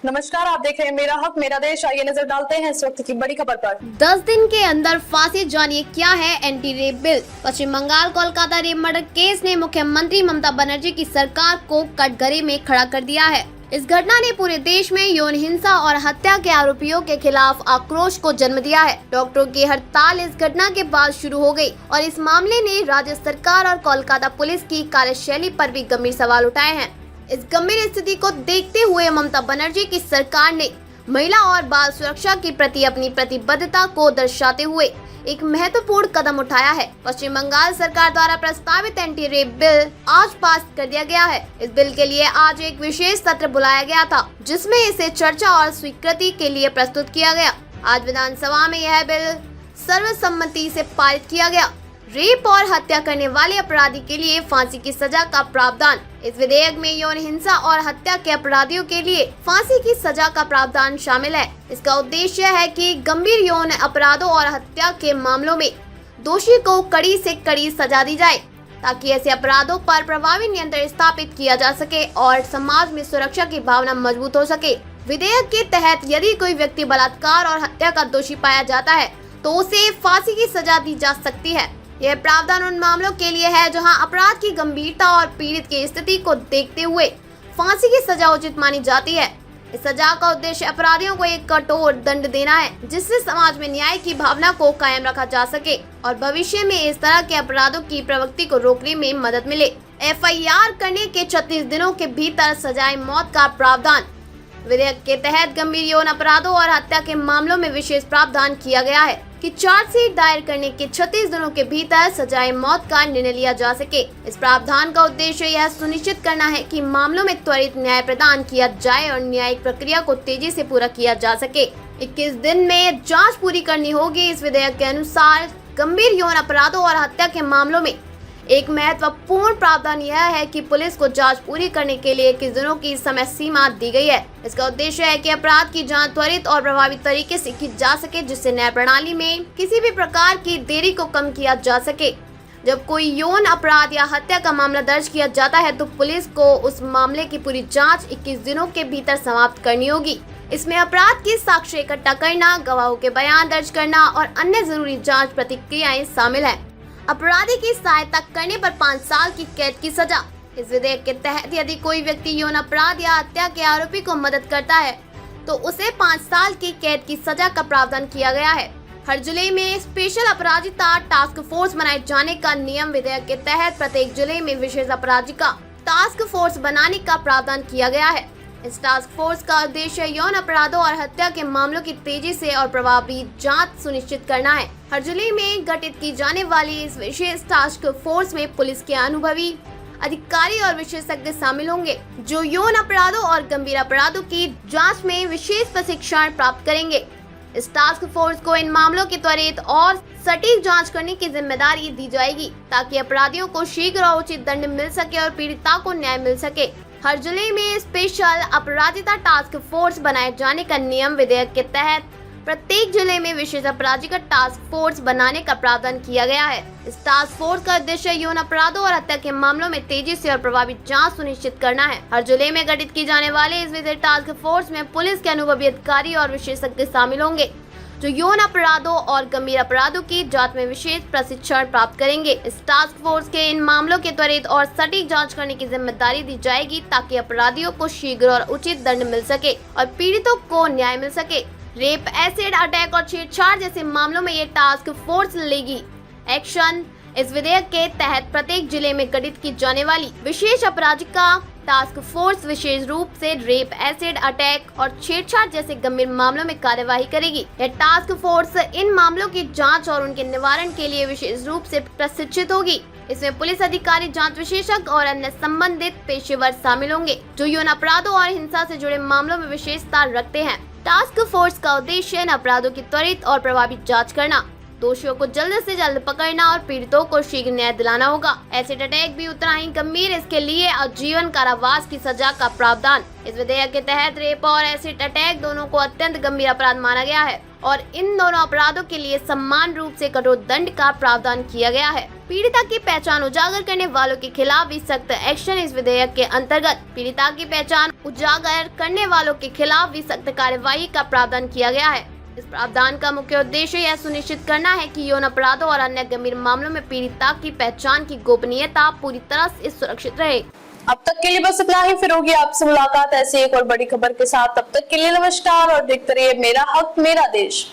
नमस्कार, आप देख रहे हैं मेरा हक मेरा देश। आइए नजर डालते हैं इस वक्त की बड़ी खबर पर। 10 दिन के अंदर फांसी, जानिए क्या है anti rape bill. Paschim Bengal Kolkata rape murder case ने मुख्यमंत्री ममता बनर्जी की सरकार को कटघरे में खड़ा कर दिया है। इस घटना ने पूरे देश में यौन हिंसा और हत्या के आरोपियों के खिलाफ आक्रोश को जन्म दिया है। डॉक्टरों की हड़ताल इस घटना के बाद शुरू हो गई और इस मामले ने राज्य सरकार और कोलकाता पुलिस की कार्यशैली पर भी गंभीर सवाल उठाए हैं। इस गंभीर स्थिति को देखते हुए ममता बनर्जी की सरकार ने महिला और बाल सुरक्षा के प्रति अपनी प्रतिबद्धता को दर्शाते हुए एक महत्वपूर्ण कदम उठाया है। पश्चिम बंगाल सरकार द्वारा प्रस्तावित एंटी रेप बिल आज पास कर दिया गया है। इस बिल के लिए आज एक विशेष सत्र बुलाया गया था, जिसमें इसे चर्चा और स्वीकृति के लिए प्रस्तुत किया गया। आज विधानसभा में यह बिल सर्वसम्मति से पारित किया गया। रेप और हत्या करने वाले अपराधी के लिए फांसी की सजा का प्रावधान। इस विधेयक में यौन हिंसा और हत्या के अपराधियों के लिए फांसी की सजा का प्रावधान शामिल है। इसका उद्देश्य है कि गंभीर यौन अपराधों और हत्या के मामलों में दोषी को कड़ी से कड़ी सजा दी जाए, ताकि ऐसे अपराधों पर प्रभावी नियंत्रण स्थापित किया जा सके और समाज में सुरक्षा की भावना मजबूत हो सके। विधेयक के तहत यदि कोई व्यक्ति बलात्कार और हत्या का दोषी पाया जाता है तो उसे फांसी की सजा दी जा सकती है। यह प्रावधान उन मामलों के लिए है जहां अपराध की गंभीरता और पीड़ित की स्थिति को देखते हुए फांसी की सजा उचित मानी जाती है। इस सजा का उद्देश्य अपराधियों को एक कठोर दंड देना है, जिससे समाज में न्याय की भावना को कायम रखा जा सके और भविष्य में इस तरह के अपराधों की प्रवृत्ति को रोकने में मदद मिले। एफआईआर करने के 36 दिनों के भीतर सजाए मौत का प्रावधान। विधेयक के तहत गंभीर यौन अपराधों और हत्या के मामलों में विशेष प्रावधान किया गया है कि चार्जशीट दायर करने के 36 दिनों के भीतर सजाए मौत का निर्णय लिया जा सके। इस प्रावधान का उद्देश्य यह सुनिश्चित करना है कि मामलों में त्वरित न्याय प्रदान किया जाए और न्यायिक प्रक्रिया को तेजी से पूरा किया जा सके। 21 दिन में जांच पूरी करनी होगी। इस विधेयक के अनुसार गंभीर यौन अपराधों और हत्या के मामलों में एक महत्वपूर्ण प्रावधान यह है कि पुलिस को जांच पूरी करने के लिए 21 दिनों की समय सीमा दी गई है। इसका उद्देश्य है कि अपराध की जांच त्वरित और प्रभावी तरीके से की जा सके, जिससे न्याय प्रणाली में किसी भी प्रकार की देरी को कम किया जा सके। जब कोई यौन अपराध या हत्या का मामला दर्ज किया जाता है तो पुलिस को उस मामले की पूरी जाँच 21 दिनों के भीतर समाप्त करनी होगी। इसमें अपराध की साक्ष्य इकट्ठा करना, गवाहों के बयान दर्ज करना और अन्य जरूरी जाँच प्रतिक्रियाएं शामिल है। अपराधी की सहायता करने पर 5 साल की कैद की सजा। इस विधेयक के तहत यदि कोई व्यक्ति यौन अपराध या हत्या के आरोपी को मदद करता है तो उसे 5 साल की कैद की सजा का प्रावधान किया गया है। हर जिले में स्पेशल अपराधिता टास्क फोर्स बनाए जाने का नियम। विधेयक के तहत प्रत्येक जिले में विशेष अपराधिका टास्क फोर्स बनाने का प्रावधान किया गया है। इस टास्क फोर्स का उद्देश्य यौन अपराधों और हत्या के मामलों की तेजी से और प्रभावी जांच सुनिश्चित करना है। हर जिले में गठित की जाने वाली इस विशेष टास्क फोर्स में पुलिस के अनुभवी अधिकारी और विशेषज्ञ शामिल होंगे, जो यौन अपराधों और गंभीर अपराधों की जांच में विशेष प्रशिक्षण प्राप्त करेंगे। इस टास्क फोर्स को इन मामलों की त्वरित और सटीक जांच करने की जिम्मेदारी दी जाएगी, ताकि अपराधियों को शीघ्र और उचित दंड मिल सके और पीड़िता को न्याय मिल सके। हर जिले में स्पेशल अपराधिता टास्क फोर्स बनाए जाने का नियम। विधेयक के तहत प्रत्येक जिले में विशेष अपराधिता टास्क फोर्स बनाने का प्रावधान किया गया है। इस टास्क फोर्स का उद्देश्य यौन अपराधों और हत्या के मामलों में तेजी से और प्रभावी जांच सुनिश्चित करना है। हर जिले में गठित की जाने वाले इस विशेष टास्क फोर्स में पुलिस के अनुभवी अधिकारी और विशेषज्ञ शामिल होंगे, जो यौन अपराधों और गंभीर अपराधों की जांच में विशेष प्रशिक्षण प्राप्त करेंगे। इस टास्क फोर्स के इन मामलों के त्वरित और सटीक जांच करने की जिम्मेदारी दी जाएगी, ताकि अपराधियों को शीघ्र और उचित दंड मिल सके और पीड़ितों को न्याय मिल सके। रेप, एसिड अटैक और छेड़छाड़ जैसे मामलों में ये टास्क फोर्स लेगी एक्शन। इस विधेयक के तहत प्रत्येक जिले में गठित की जाने वाली विशेष अपराधिका टास्क फोर्स विशेष रूप से रेप, एसिड अटैक और छेड़छाड़ जैसे गंभीर मामलों में कार्यवाही करेगी। यह टास्क फोर्स इन मामलों की जांच और उनके निवारण के लिए विशेष रूप से प्रशिक्षित होगी। इसमें पुलिस अधिकारी, जांच विशेषज्ञ और अन्य संबंधित पेशेवर शामिल होंगे, जो यौन अपराधों और हिंसा से जुड़े मामलों में विशेषता रखते हैं। टास्क फोर्स का उद्देश्य इन अपराधों की त्वरित और प्रभावी जांच करना, दोषियों को जल्द से जल्द पकड़ना और पीड़ितों को शीघ्र न्याय दिलाना होगा। एसिड अटैक भी उतना ही गंभीर, इसके लिए आजीवन कारावास की सजा का प्रावधान। इस विधेयक के तहत रेप और एसिड अटैक दोनों को अत्यंत गंभीर अपराध माना गया है और इन दोनों अपराधों के लिए समान रूप से कठोर दंड का प्रावधान किया गया है। पीड़िता की पहचान उजागर करने वालों के खिलाफ भी सख्त एक्शन इस विधेयक के अंतर्गत पीड़िता की पहचान उजागर करने वालों के खिलाफ भी सख्त कार्यवाही का प्रावधान किया गया है। इस प्रावधान का मुख्य उद्देश्य यह सुनिश्चित करना है कि यौन अपराधों और अन्य गंभीर मामलों में पीड़िता की पहचान की गोपनीयता पूरी तरह से सुरक्षित रहे। अब तक के लिए बस इतना ही। फिर होगी आपसे मुलाकात ऐसी एक और बड़ी खबर के साथ। तब तक के लिए नमस्कार और देखते रहिए मेरा हक मेरा देश।